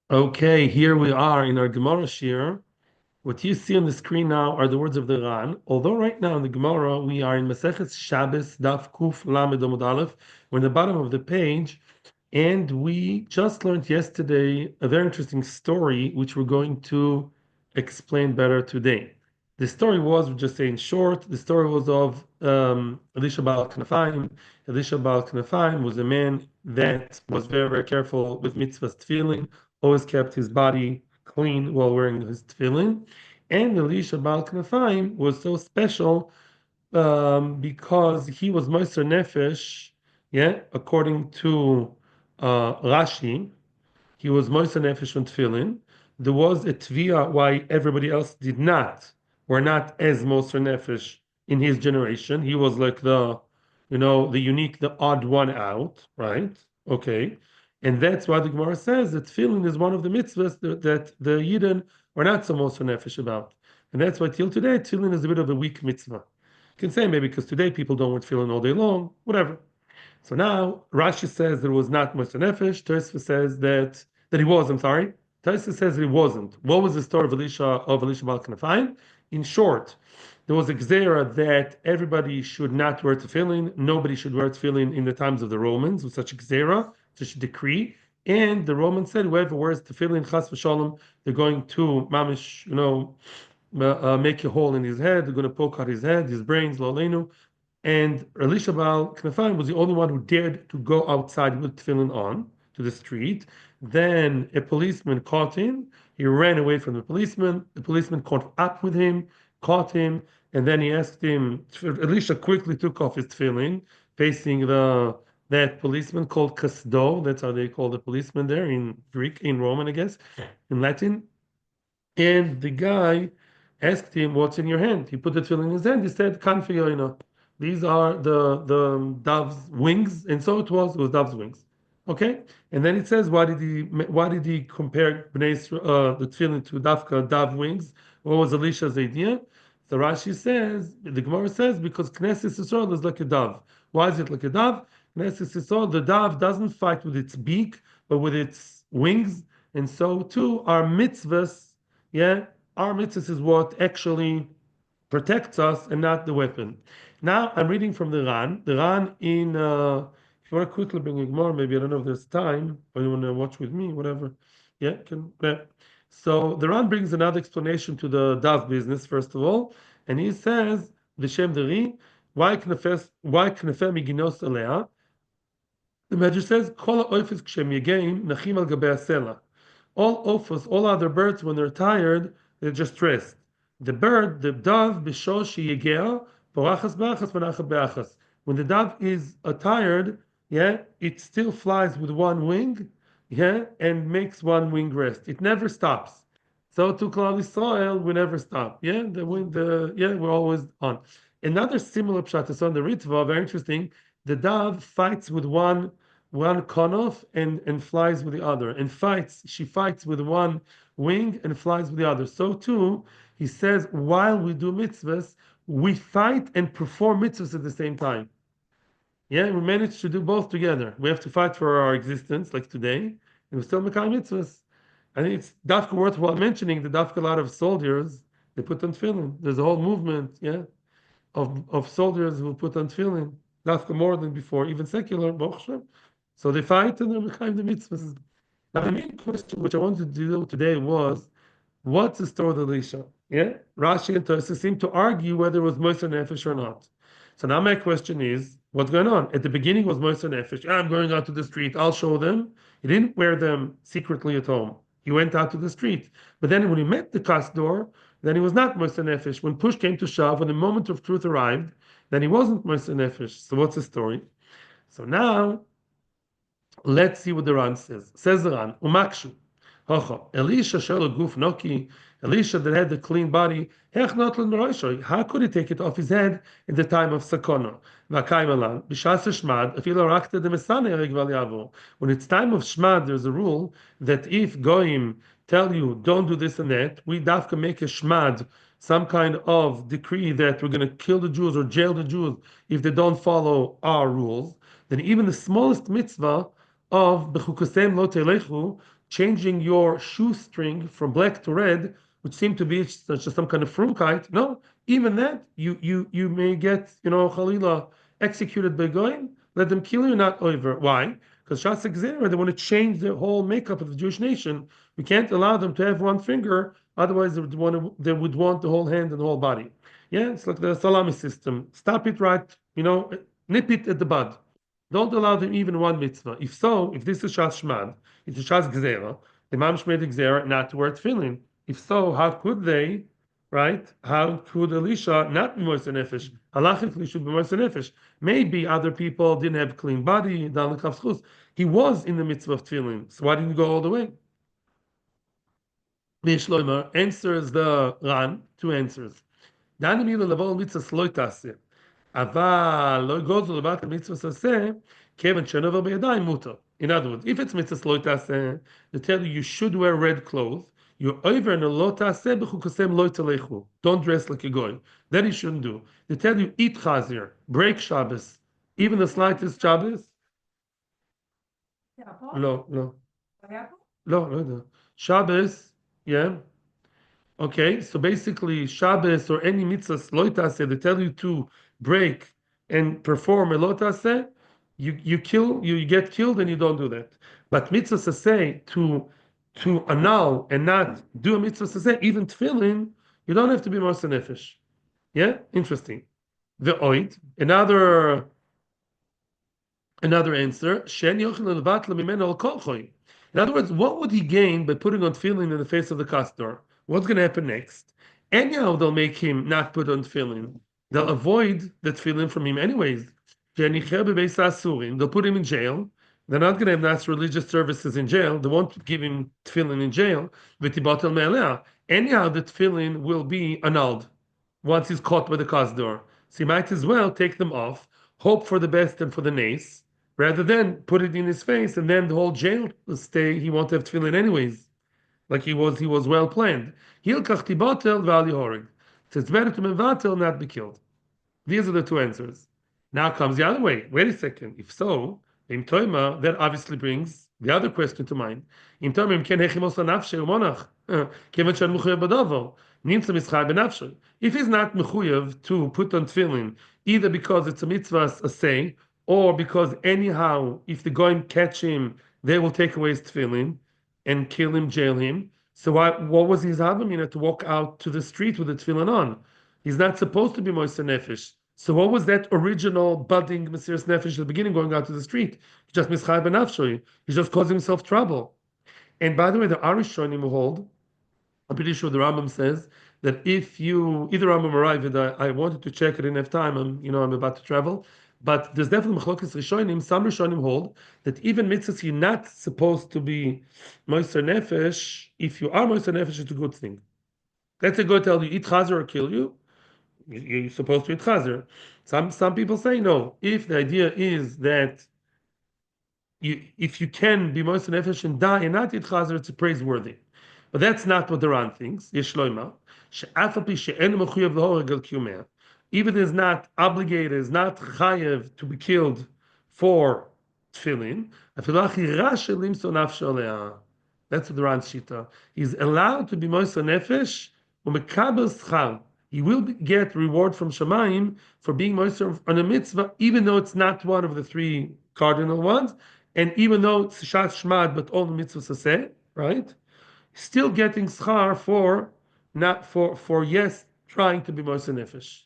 Okay, here we are in our Gemara shiur. What you see on the screen now are the words of the Ran. Although right now in the Gemara we are in Maseches Shabbos Daf Kuf Lamed Amud Aleph, we're in the bottom of the page, and we just learned yesterday a very interesting story which we're going to explain better today. The story was, we'll just say in short, the story was of Elisha Baal Knafaim. Elisha Baal Knafaim was a man that was very, very careful with mitzvahs tefillin, always kept his body clean while wearing his tefillin. And Elisha Baal Knafaim was so special because he was Moser Nefesh, yeah, according to Rashi, he was Moser Nefesh on tefillin. There was a tvia why everybody else did not, were not as Moser Nefesh in his generation. He was like the unique, the odd one out, right? Okay. And that's why the Gemara says that tefillin is one of the mitzvahs that the Yidden are not so Moser Nefesh about. And that's why till today, tefillin is a bit of a weak mitzvah. You can say maybe because today people don't wear tefillin all day long, whatever. So now Rashi says there was not Moser Nefesh. Tosfos says that he was. I'm sorry. Tosfos says that he wasn't. What was the story of Elisha Bal Knafaim? In short, there was a gzera that everybody should not wear tefillin. Nobody should wear tefillin in the times of the Romans. With such a gzera, such a decree. And the Romans said whoever wears tefillin, chas v'shalom, they're going to mamish, make a hole in his head. They're going to poke out his head, his brains, lo aleinu. And Elisha Baal Knafaim was the only one who dared to go outside with tefillin on to the street. Then a policeman caught him. He ran away from the policeman. The policeman caught up with him, caught him, and then he asked him. Elisha quickly took off his tefillin, facing that policeman called Kasdo. That's how they call the policeman there in Greek, in Roman, I guess, in Latin. And the guy asked him, "What's in your hand?" He put the tefillin in his hand. He said, "Kanfi, these are the dove's wings," and so it was. It was dove's wings. Okay, and then it says, why did he compare the tefillin to dove wings? What was Elisha's idea? So Rashi says, the Gemara says, because Knesset Yisrael is like a dove. Why is it like a dove? Knesset Yisrael, the dove doesn't fight with its beak, but with its wings, and so too our mitzvahs. Yeah, our mitzvahs is what actually protects us and not the weapon. Now I'm reading from the Ran. The Ran in if you want to quickly bring Igmar, maybe I don't know if there's time, or you want to watch with me, whatever. Yeah, can. Yeah. So the Ran brings another explanation to the dove business, first of all, and he says, V'shem deri, why knefe miginos alea? The Medrash says, Kol ha'ofis kshem yegeim nachim al gabei hasela. All ophos, all other birds, when they're tired, they just rest. The bird, the dove, bishosh yegea, porachas b'achas v'nachas b'achas. When the dove is tired, yeah, it still flies with one wing, yeah, and makes one wing rest. It never stops. So to Klal Yisrael, we never stop. Yeah, we're always on. Another similar pshat is on the Ritva, very interesting. The dove fights with one konof and flies with the other, and she fights with one wing and flies with the other. So too, he says, while we do mitzvahs, we fight and perform mitzvahs at the same time. Yeah, we manage to do both together. We have to fight for our existence, like today, and we still make our mitzvahs. I think it's dafka worthwhile mentioning the dafka a lot of soldiers, they put on tefillin. There's a whole movement, yeah, of soldiers who put on tefillin, dafka more than before, even secular, Baruch Hashem. So they fight and they're behind the mitzvahs. Now, the main question which I wanted to do today was, what's the story of Elisha? Yeah, Rashi and Tosfos seem to argue whether it was Moser Nefesh or not. So now my question is, what's going on? At the beginning was Moser Nefesh. I'm going out to the street. I'll show them. He didn't wear them secretly at home. He went out to the street. But then when he met the Kasdor, then he was not Moser Nefesh. When push came to shove, when the moment of truth arrived, then he wasn't Moser Nefesh. So what's the story? So now let's see what the Ran says. Says the Ran, Umakshu. Elisha shel guf noki. Elisha that had the clean body. How could he take it off his head in the time of Sakona? When it's time of Shmad, there's a rule that if Goyim tell you don't do this and that, we dafka make a Shmad, some kind of decree that we're going to kill the Jews or jail the Jews if they don't follow our rules. Then even the smallest mitzvah of b'chukosem lo telechu, changing your shoestring from black to red, which seemed to be such some kind of frumkeit. No, even that you may get Khalila executed by goyim. Let them kill you, not over. Why? Because Shas Gzera, they want to change the whole makeup of the Jewish nation. We can't allow them to have one finger, otherwise they would want the whole hand and the whole body. Yeah, it's like the salami system. Stop it right, nip it at the bud. Don't allow them even one mitzvah. If so, if this is Shas Shmad, it's a Shas Gzera, the Mam Shmad Gzera not to wear tefillin. If so, how could they, right? How could Elisha not be Moser Nefesh? Halachically should be Moser Nefesh. Maybe other people didn't have clean body, he was in the mitzvah of tefillin. So why didn't you go all the way? Shloimer answers the Ran, two answers. אבל לא יגוזו לבת המצווה תעשה, כיוון שנובר בידיים מותר. In other words, if it's mitzvah לא תעשה, they tell you should wear red clothes, you're over and לא תעשה, בחוקותיהם לא תלכו. Don't dress like a goy. That you shouldn't do. They tell you eat chazir, break Shabbos, even the slightest Shabbos. לא, לא. לא, לא יודע. Shabbos, yeah. Okay, so basically Shabbos or any mitzvah loitase, they tell you to break and perform a loitase, you get killed and you don't do that. But mitzvah say to annul and not do a mitzvah say, even tefillin, you don't have to be moser nefesh. Yeah, interesting. The oid, another answer. In other words, what would he gain by putting on tefillin in the face of the castor? What's going to happen next? Anyhow, they'll make him not put on tefillin. They'll avoid the tefillin from him anyways. They'll put him in jail. They're not going to have nice religious services in jail. They won't give him tefillin in jail. Anyhow, the tefillin will be annulled once he's caught by the kasdor. So you might as well take them off, hope for the best and for the nace, rather than put it in his face and then the whole jail will stay. He won't have tefillin anyways. Like he was well planned. Hilkach tibotel v'ali horeg. So it's better to mevatel, not be killed. These are the two answers. Now comes the other way. Wait a second. If so, in toima, that obviously brings the other question to mind. In toima, im ken hechimos nafshe umonach. Kevan shan mechuyev b'dovo. Nimtza mischai b'nafshe. If he's not mechuyev to put on tefillin, either because it's a mitzvah a say, or because anyhow, if the goyim catch him, they will take away his tefillin and kill him, jail him. So what was his havamina to walk out to the street with the tefillin on? He's not supposed to be moser nefesh. So what was that original budding mesiras nefesh at the beginning going out to the street? He just mischai b'nafsho. He's just causing himself trouble. And by the way, the Arishonim who hold, I'm pretty sure the Rambam says that if you either Rambam or I wanted to check, I didn't have time. I'm about to travel. But there's definitely machlokas rishonim. Some rishonim hold that even mitzvahs you're not supposed to be moser nefesh. If you are moser nefesh, it's a good thing. Let's say go tell you eat chazer or kill you. You're supposed to eat chazer. Some people say no. If the idea is that if you can be moser nefesh and die and not eat chazer, it's praiseworthy. But that's not what the Ran thinks. Yeshloima she'afapi she'en mechuyev l'horeg el kiyumeh. Even is not obligated, is not chayev to be killed for tefillin. That's what the Ran shita. He's allowed to be moser nefesh u'mekabel schar. He will get reward from Shamayim for being moser on a mitzvah, even though it's not one of the three cardinal ones, and even though it's Shas Shmad, but all the mitzvahs are say, right? Still getting schar for yes trying to be moser nefesh.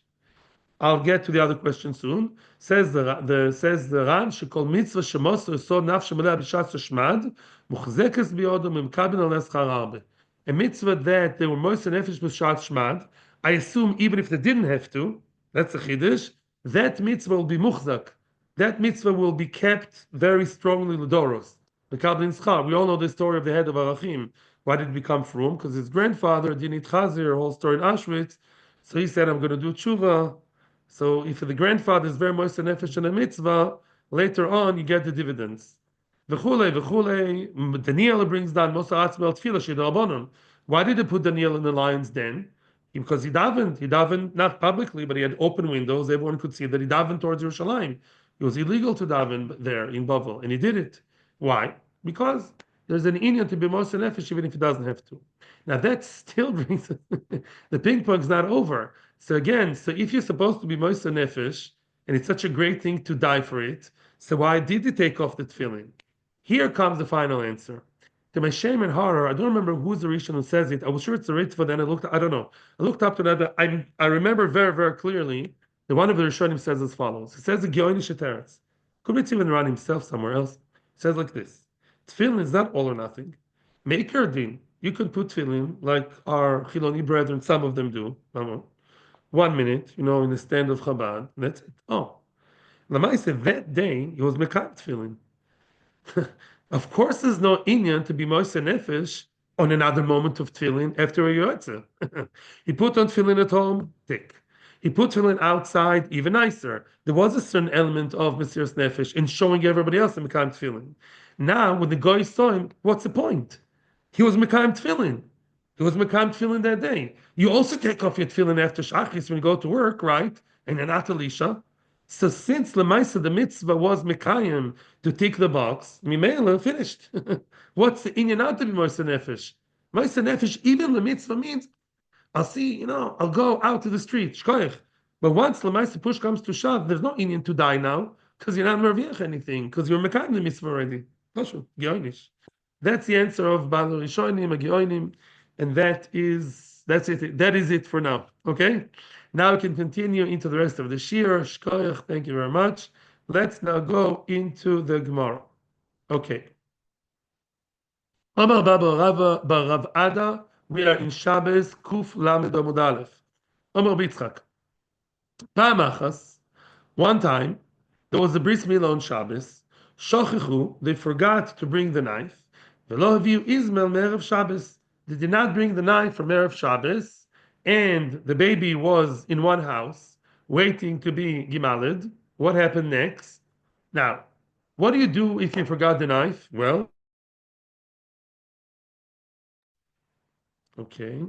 I'll get to the other question soon. Says the Ran, shekol mitzvah shemoser yisod nafshe meleh b'shas shmad muchzekes biyodom imkaben al eschar arbe. A mitzvah that they were moser nefesh b'shas shmad. I assume even if they didn't have to, that's a chiddush. That mitzvah will be muchzak. That mitzvah will be kept very strongly l'doros. The kabelin schar. We all know the story of the head of Arachim. Why did he become frum? Because his grandfather didn't eat chazir, whole story in Auschwitz. So he said, I'm going to do tshuva. So if the grandfather is very moser nefesh in a mitzvah, later on you get the dividends. Daniel brings down moser atzmel tefillah she'darabanan. Why did they put Daniel in the lion's den? Because he davened not publicly, but he had open windows. Everyone could see that he davened towards Yerushalayim. It was illegal to daven there in Bavel, and he did it. Why? Because there's an inyan to be Moshe Nefesh even if he doesn't have to. Now that still brings the ping pong's not over. So again, so if you're supposed to be Moshe Nefesh, and it's such a great thing to die for it, so why did he take off the tefillin? Here comes the final answer. To my shame and horror, I don't remember who's the Rishon who says it. I was sure it's the Ritva, then I don't know. I looked up to that. I remember very, very clearly that one of the Rishonim says as follows. He says the Geoni Sheteretz. Could be even around himself somewhere else. He says like this. Tefillin is not all or nothing. Make your din. You can put tefillin like our Chiloni brethren, some of them do. 1 minute, in the stand of Chabad. That's it. Oh. Lamai said that day he was Mekayim tefillin. Of course, there's no inyan to be Moshe Nefesh on another moment of tefillin after a yotze. He put on tefillin at home, tick. He put tefillin outside, even nicer. There was a certain element of Mesiras Nefesh in showing everybody else the Mekayim tefillin. Now, when the guy saw him, what's the point? He was Mekayim tefillin. He was Mekayim tefillin that day. You also take off your tefillin after Shachris when you go to work, right? And you're not Elisha. So since Lemaisa the mitzvah was Mekayim to tick the box, Mimela finished. What's the inyan out to be Moshe Nefesh? Moshe Nefesh, even the mitzvah means I'll see, I'll go out to the street, shkoich. But once Lemaisa push comes to shove, there's no inyan to die now because you're not merviach anything because you're Mekayim the mitzvah already. That's the answer of Baal Rishonim, Agionim, and that's it. That is it for now. Okay. Now we can continue into the rest of the shiur. Shkoyach, thank you very much. Let's now go into the Gemara. Okay. Amar Baba Rava Bar Rav Ada. We are in Shabbos Kuf Lamed Amud Aleph. Amar Bitzchak. Pa'amachas. One time there was a bris milah on Shabbos. Shochichu. They forgot to bring the knife. V'lo haviu Izmel me'erev Shabbos. They did not bring the knife from erev Shabbos. And the baby was in one house waiting to be gimaled. What happened next? Now, what do you do if you forgot the knife? Well, okay.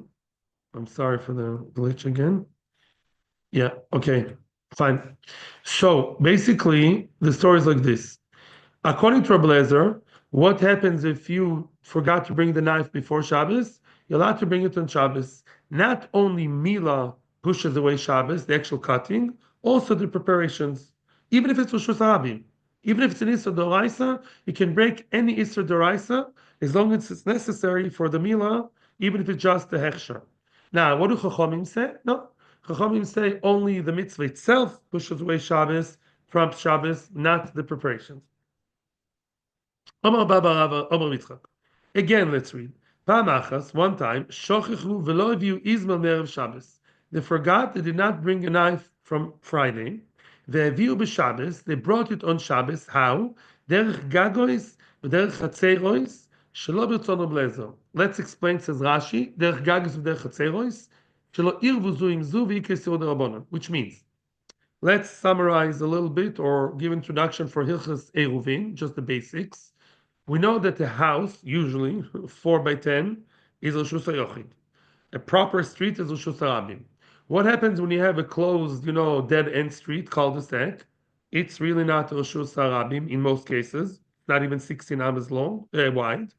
I'm sorry for the glitch again. Yeah, okay, fine. So basically, the story is like this. According to Rabbi Lezer, what happens if you forgot to bring the knife before Shabbos? You're allowed to bring it on Shabbos. Not only Mila pushes away Shabbos, the actual cutting, also the preparations. Even if it's Rosh Hashanah, even if it's an Isra Doraisa, you can break any Isra Doraisa as long as it's necessary for the Mila, even if it's just the Hechsher. Now, what do Chachamim say? No. Chachamim say only the mitzvah itself pushes away Shabbos, trumps Shabbos, not the preparations. Amar Baba Rava, Amar Yitzchak. Again, let's read. Pa'amachas, one time, shochichu v'lo haviu izmel me'erev Shabbos. They forgot they did not bring a knife from Friday. Ve'haviu b'Shabbos, they brought it on Shabbos. How? Derech gagois v'derech chatzerois shelo b'rtzono blezo. Let's explain, says Rashi, derech gagois v'derech chatzerois shelo irvu zu im zu v'yikesiru d'Rabbanan. Which means, let's summarize a little bit or give introduction for Hilchas Eruvin, just the basics. We know that the house, usually 4 by 10, is Reshus HaYochid. A proper street is Reshus HaRabim. What happens when you have a closed, dead-end street, cul-de-sac? It's really not Reshus HaRabim in most cases. Not even 16 amas long, wide.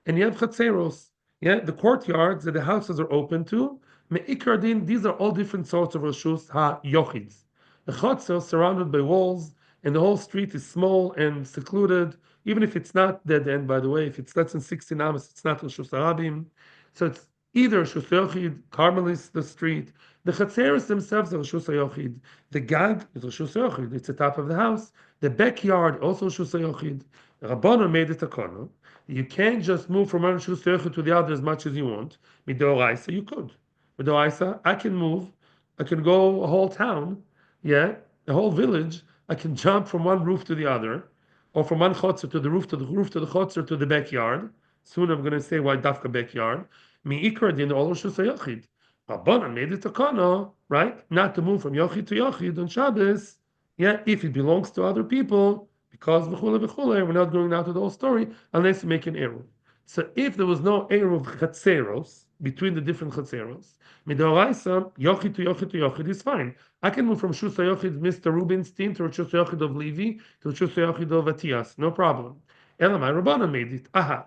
And you have Chatzeros. Yeah, the courtyards that the houses are open to. Me'ikar din, these are all different sorts of Reshus HaYochids. The Chatzer is surrounded by walls, and the whole street is small and secluded. Even if it's not dead end, by the way, if it's less than 16 amas, it's not Reshus HaRabim. So it's either Reshus HaYochid, Carmelis, the street. The Chatzeros themselves are Reshus HaYochid. The Gag is Reshus HaYochid. It's the top of the house. The backyard, also Reshus HaYochid. Rabbanon made it a kono. You can't just move from one Reshus HaYochid to the other as much as you want. Midoraisa, you could. Midoraisa, I can move. I can go a whole town, a whole village. I can jump from one roof to the other, or from one chotzer to the roof to the chotzer to the backyard. Soon I'm going to say why dafka backyard. Mi ikar din all Reshus HaYochid. Rabbanan made it a kono, right? Not to move from Yochid to Yochid on Shabbos. If it belongs to other people, because v'chule, we're not going now to the whole story unless you make an eruv. So if there was no eruv chatzeros between the different chatzeros, midoraisa Yochid to Yochid to Yochid is fine. I can move from Reshus HaYochid Mr. Rubinstein to Reshus HaYochid of Levi to Reshus HaYochid of Atias, no problem. Elamai Rabbanan made it. Aha.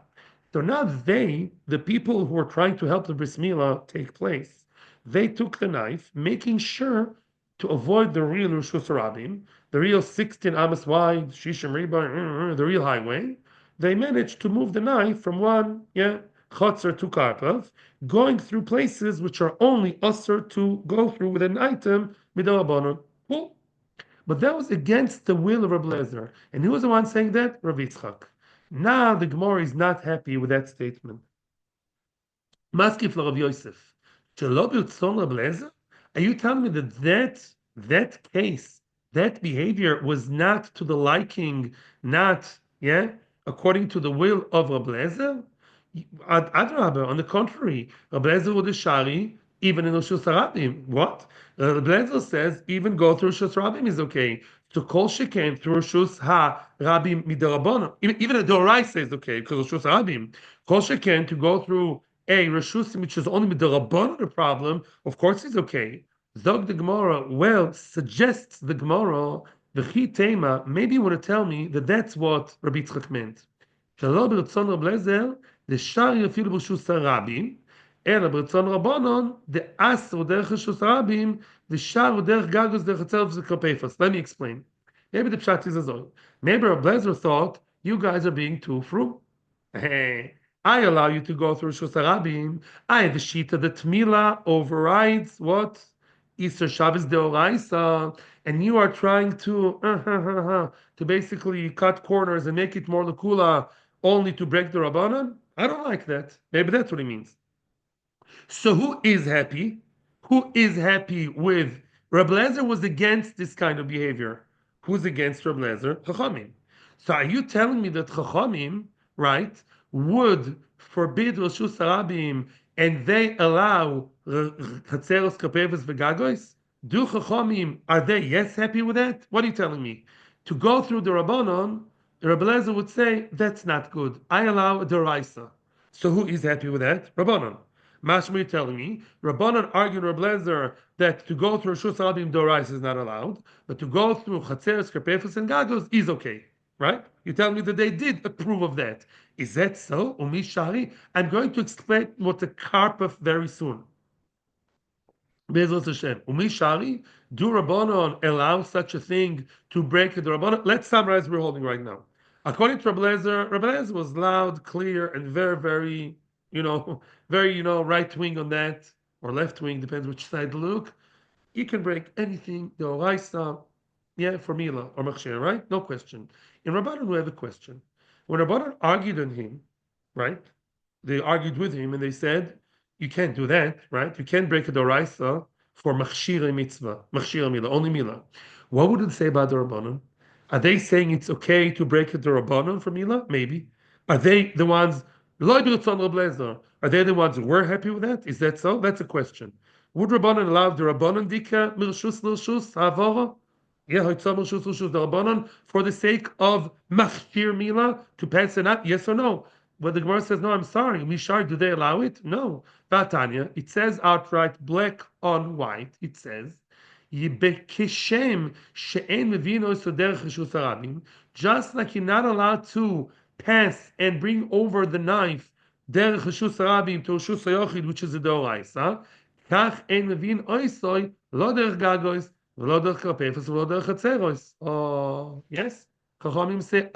So now they, the people who were trying to help the bris milah take place, they took the knife, making sure to avoid the real Rishus Harabim, the real 16 amas wide, Shishim Riba, the real highway. They managed to move the knife from one, chotzer to karpav, going through places which are only usher to go through with an item, midah. Cool. But that was against the will of Rabbi Lezer. And who was the one saying that? Rabbi Yitzchak. Now the Gemara is not happy with that statement. Maskif Rav Yosef. Shelo b'rtzon Rabbi Lezer? Are you telling me that case, that behavior was not to the liking, not, according to the will of Rabbi Lezer? Adrabah, on the contrary, Rabbi Lezer would shari even in Rishus Harabim. What? Rabbi Lezer says even go through Rishus Harabim is okay. To kol sheken through Rishus Harabim midarabona. Even a doraisa is okay because Rishus Harabim. Kol sheken to go through a Rishus which is only midarabona the problem. Of course, it's okay. Zog the Gemara. Well, suggests the Gemara. The chi tema. Maybe you want to tell me that that's what Rabbi Yitzchak meant. Shelo b'rtzon Rabbi Lezer. The shari afilu b'rishus harabim, ela b'rtzon rabbanon, the asr derech rishus harabim, the shar derech gagos derech tzelav z'kapefas. Let me explain. Maybe the pshat is azor. Maybe Rabbi Lezer thought you guys are being too frugal. Hey, I allow you to go through rishus harabim. I the shita the tmila overrides what Easter Shabbos deoraisa, and you are trying to basically cut corners and make it more lakula only to break the rabbanon. I don't like that. Maybe that's what he means. So who is happy? Who is happy with Reb Lezer was against this kind of behavior? Who's against Reb Lezer? Chachamim. So are you telling me that Chachamim, right, would forbid Rishus Harabim and they allow Chatzeros Kapeves Vegagois? Do Chachamim, are they happy with that? What are you telling me? To go through the Rabbanon, Rabbi Lezer would say, that's not good. I allow a deraisa. So who is happy with that? Rabbanon. Mashma, you're telling me, Rabbanon argued Rabbi Lezer that to go through Rishus Harabim deraisa is not allowed, but to go through Chatzeres, Karpefus, and Gagos is okay. Right? You tell me that they did approve of that. Is that so? Umi Shari? I'm going to explain what the Karpef very soon. Bezos Hashem. Umi Shari, do Rabbanon allow such a thing to break the Rabbanon? Let's summarize what we're holding right now. According to Rabbi Lezer was loud, clear, and very, very, right wing on that, or left wing, depends which side to look. You can break anything, the Oraisa, for Mila or Machshir, right? No question. In Rabbanon, we have a question. When Rabbanon argued on him, right? They argued with him and they said, you can't do that, right? You can't break a Doraisa for Machshir Mitzvah, Machshir Mila, only Mila. What would it say about the Rabbanon? Are they saying it's okay to break the Rabbanon for Mila? Maybe. Are they the ones, are they the ones who were happy with that? Is that so? That's a question. Would Rabbanon allow the Rabbanon dika milshus havara? The Rabbanon for the sake of Machshir Mila to pass it up? Yes or no? But the Gemara says, no, I'm sorry. Mishar, do they allow it? No. Vatanya, it says outright, black on white, it says, just like you're not allowed to pass and bring over the knife derech reshus harabim to reshus hayochid, which is a doraisa, kach ein mevin oisoi lo derech gagois v'lo derech karpefes v'lo derech hatzeros. Oh, yes. Chachamim say,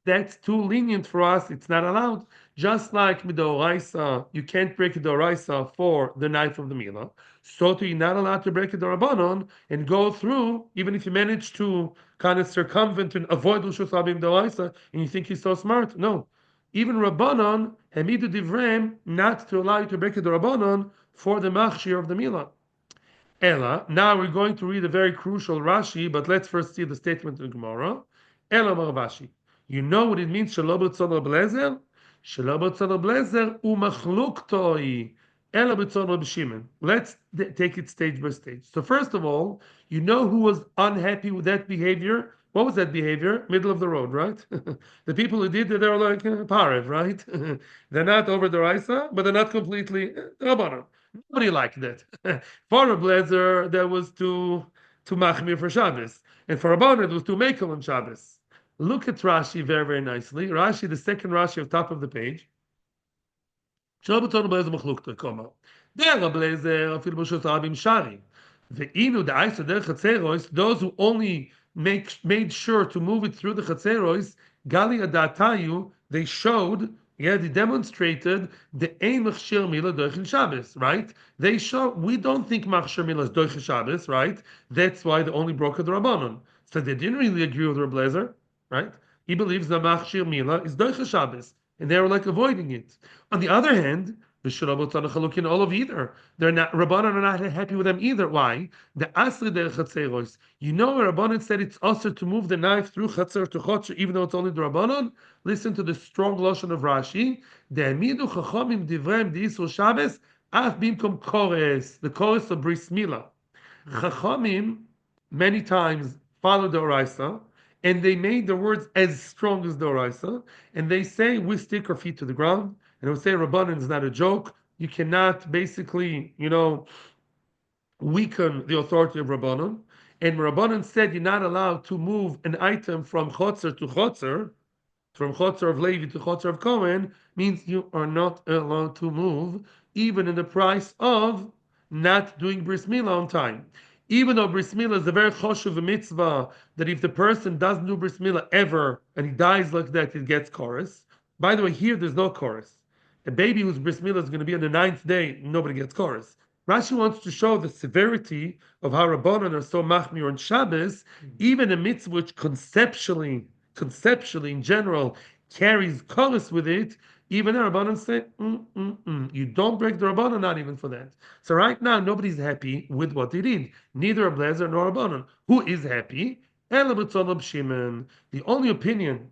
that's too lenient for us. It's not allowed. Just like with the oraisa, you can't break the oraisa for the knife of the milah. So too, you're not allowed to break the rabbanon and go through, even if you manage to kind of circumvent and avoid l'shus harabim the oraisa, and you think you're so smart. No, even rabbanon hamidu divrem not to allow you to break the rabbanon for the machshir of the milah. Ella. Now we're going to read a very crucial Rashi, but let's first see the statement in Gemara. Ella Marvashi. You know what it means, Shelo b'rtzon Rabbi Lezer? Shelo b'rtzon Rabbi Lezer u'machluktoi ela b'rtzon Rabbi Shimon. Let's take it stage by stage. So first of all, you know who was unhappy with that behavior? What was that behavior? Middle of the road, right? The people who did it, they were like parev, right? They're not over the Raisa, but they're not completely Rabbanon. Nobody liked that. For Rabbi Lezer, that was too machmir for Shabbos. And for Rabbanon, it was too makel on Shabbos. Look at Rashi very, very nicely. Rashi, the second Rashi of top of the page. Shabbaton blazer machlukta koma. Der blazer afil b'shus rabim shari. Ve'inu da'isa der chatzeros. Those who only made sure to move it through the chatzeros, gali adatayu. They showed, yeah, they demonstrated the ein machshir mila doichin Shabbos, right? They show we don't think machshir mila is doichin Shabbos, right? That's why they only broke the rabbanon. So they didn't really agree with Reb Blazer, right? He believes that machshir mila is doichin Shabbos, and they were like avoiding it. On the other hand, the Shurabot Tzadach all of either. They're not Rabbanan are not happy with them either. Why? The Asri der Chatzeros. You know where Rabbanan said it's also to move the knife through Chatzer to Chotzer, even though it's only the Rabbanan? Listen to the strong lotion of Rashi. De'amidu chachamim divrem di'isur Shabbos af bimkom kores, the chorus of Bris Milah. Chachamim many times follow the Oraisa, and they made the words as strong as the Oraisa, and they say we stick our feet to the ground. And I would say Rabbanan is not a joke. You cannot basically, weaken the authority of Rabbanan. And Rabbanan said you're not allowed to move an item from Chotzer to Chotzer, from Chotzer of Levi to Chotzer of Cohen, means you are not allowed to move, even in the price of not doing Bris Milah on time. Even though Bris Milah is a very choshev mitzvah, that if the person doesn't do Bris Milah ever, and he dies like that, he gets chorus. By the way, here there's no chorus. A baby whose bris milah is going to be on the 9th day, nobody gets chorus. Rashi wants to show the severity of how Rabbanan are so machmir on Shabbos, even a mitzvah which conceptually in general, carries chorus with it, even the Rabbanan say, you don't break the Rabbanan, not even for that. So right now, nobody's happy with what they did. Neither Reb Lezer nor Rabbanan. Who is happy? The only opinion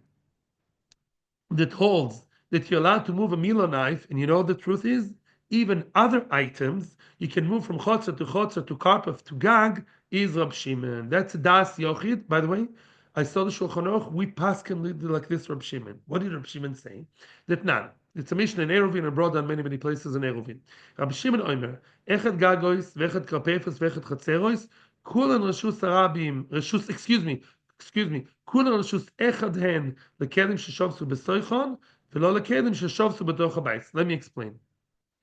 that holds that you're allowed to move a Mila knife, and you know the truth is, even other items, you can move from Chotzer to Karpov to Gag, is Rab Shimon. That's Das Yochid, by the way. I saw the Shulchan Aruch, we paskin like this Rab Shimon. What did Rab Shimon say? That none. It's a mission in Eruvin and brought down many, many places in Eruvin. Rab Shimon Omer, Echad Gagois, Vechad Krapefes, Vechad Chatzerois, Kulan Reshus Arabim, excuse me, Kulan Reshus Echad Hen, the Kelim Sheshovsu Besoichon, let me explain.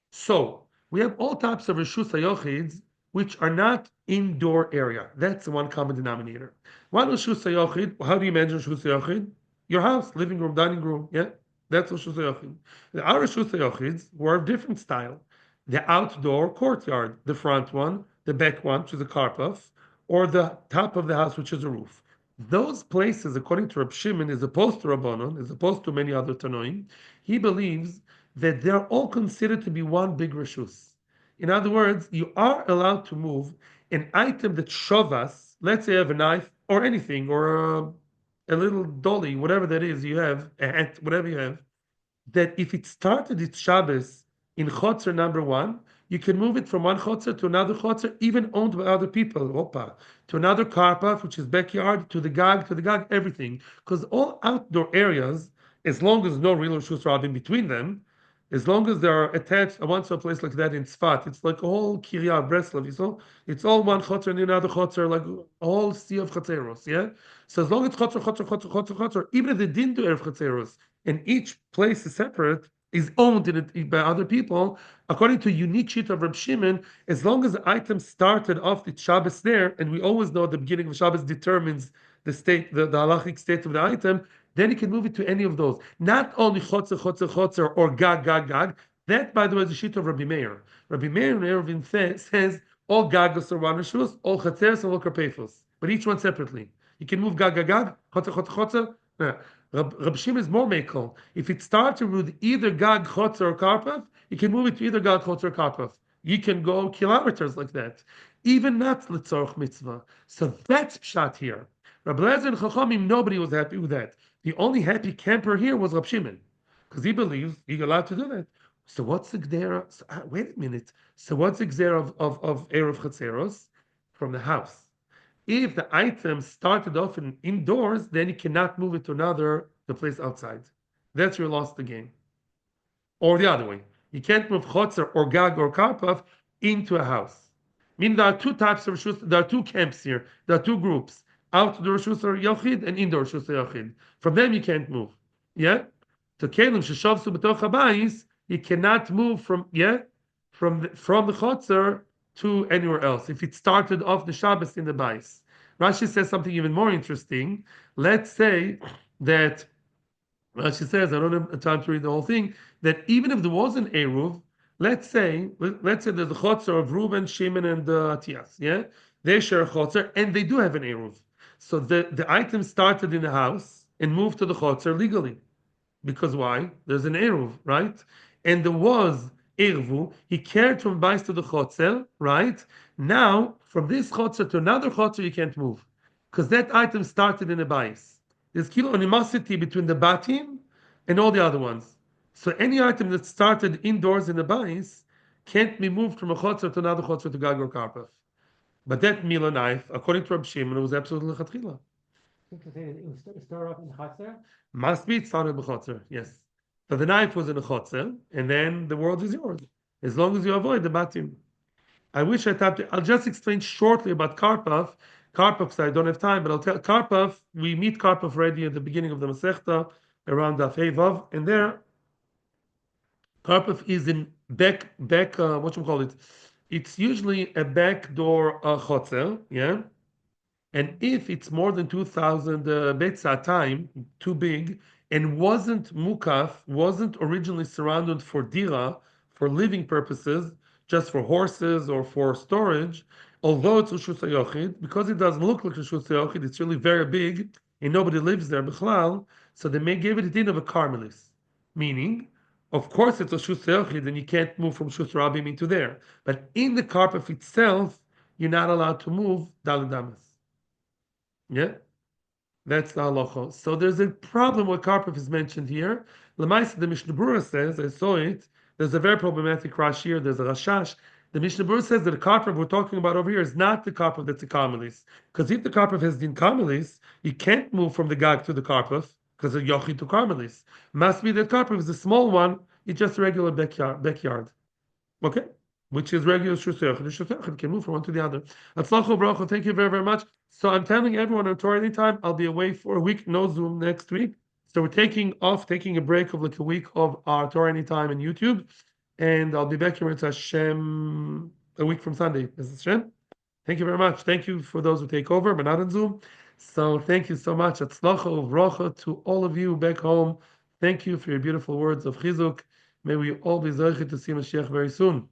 So, we have all types of Reshus HaYochids which are not indoor area. That's the one common denominator. One Reshus HaYochid, how do you imagine Reshus HaYochid? Your house, living room, dining room, yeah? That's Reshus HaYochid. The other Reshus HaYochids were of different style. The outdoor courtyard, the front one, the back one, which is a karpaf, or the top of the house, which is a roof. Those places, according to Rab Shimon, as opposed to Rabbanon, as opposed to many other Tanoim, he believes that they're all considered to be one big reshus. In other words, you are allowed to move an item that shovas, let's say you have a knife or anything, or a little dolly, whatever that is you have, a hat, whatever you have, that if it started its Shabbos in Chotzer number 1, you can move it from one chotzer to another chotzer, even owned by other people, to another karpaf, which is backyard, to the gag, everything. Because all outdoor areas, as long as no real Reshus Rabim between them, as long as they are attached, I once saw a place like that in Tzfat. It's like a whole Kiryat Breslov, you saw? It's all one chotzer and another chotzer, like a whole sea of chatzeros, yeah? So as long as chotzer, even if they didn't do Erev chatzeros, and each place is separate, is owned by other people, according to a unique sheet of Reb Shimon, as long as the item started off the Shabbos there, and we always know the beginning of Shabbos determines the state, the halachic state of the item, then you can move it to any of those. Not only chotzer, or gag. That, by the way, is the sheet of Rabbi Meir. Rabbi Meir in Eruvin says all gagos are one reshus, all chatzeros and all karpefos, but each one separately. You can move gag, chotzer. Rab Shimon is more mekel. If it starts with either gag, chotzer, or karpaf, you can move it to either gag, chotzer, or karpaf. You can go kilometers like that, even not letzorch mitzvah. So that's pshat here. Rab Lezer and Chachamim, nobody was happy with that. The only happy camper here was Rab Shimon, because he believes you're allowed to do that. So what's the gzera? Wait a minute. So what's the gzera of Erev Chatzeros? From the house. If the item started off indoors, then you cannot move it to the place outside. That's where you lost the game. Or the other way. You can't move chotzer or gag or karpaf into a house. Meaning there are two types of reshus, there are two camps here, there are two groups. out the Rishus Yochid and in the Rishus Yochid. From them you can't move. Yeah? To Kelim Sheshavsu B'toch HaBayis, you cannot move from from the Chotzer to anywhere else. If it started off the Shabbos in the Bayis. Rashi says something even more interesting. Let's say that Rashi says, I don't have time to read the whole thing, that even if there was an Eruv, let's say there's a Chotzer of Reuben, Shimon, and Atiyas, yeah? They share a Chotzer, and they do have an Eruv. So the item started in the house and moved to the Chotzer legally. Because why? There's an Eruv, right? And there was Ervu, he carried from Bais to the Chotzer, right? Now, from this Chotzer to another Chotzer, you can't move. Because that item started in a Bais. There's kilo animosity between the Batim and all the other ones. So any item that started indoors in the Bais can't be moved from a Chotzer to another Chotzer to Gag or Karpov. But that Mila knife, according to Rab Shimon, it was absolutely Lechatchila. It started off in Chatzar. Must be it started b'chotzer, yes. So the knife was in a chotzer, and then the world is yours, as long as you avoid the batim. I wish I had to. I'll just explain shortly about Karpov. Karpov, so I don't have time, but I'll tell Karpov. We meet Karpov already at the beginning of the Masechta, around Daf Hey Vav, and there Karpov is in back. What you call it? It's usually a back door chotzer, yeah. And if it's more than 2,000 betza time, too big, and wasn't mukaf, wasn't originally surrounded for dira, for living purposes, just for horses or for storage, although it's Rishus HaYochid, because it doesn't look like Rishus HaYochid, it's really very big, and nobody lives there, b'chlal, so they may give it a din of a carmelis. Meaning, of course it's Rishus HaYochid, and you can't move from Shus Rabim into there. But in the carpet itself, you're not allowed to move Dalidamas. Yeah, that's the halacha. So there's a problem what Karpov is mentioned here. Lemaisa, the Mishnah Berurah says, I saw it. There's a very problematic Rashi here. There's a Rashash. The Mishnah Berurah says that the Karpov we're talking about over here is not the Karpov that's a Karmelis. Because if the Karpov has din Karmelis, you can't move from the Gag to the Karpov because of Yochi to Karmelis. Must be that Karpov is a small one. It's just a regular backyard. Okay? Which is regular shusach. The shusach can move from one to the other. Atzlachu bracha. Thank you very, very much. So I'm telling everyone on Torah Anytime, I'll be away for a week, no Zoom next week. So we're taking a break of like a week of our Torah Anytime and YouTube. And I'll be back here with Hashem a week from Sunday. Hashem. Thank you very much. Thank you for those who take over, but not on Zoom. So thank you so much. Atzlachu bracha to all of you back home. Thank you for your beautiful words of chizuk. May we all be zeicher to see Mashiach very soon.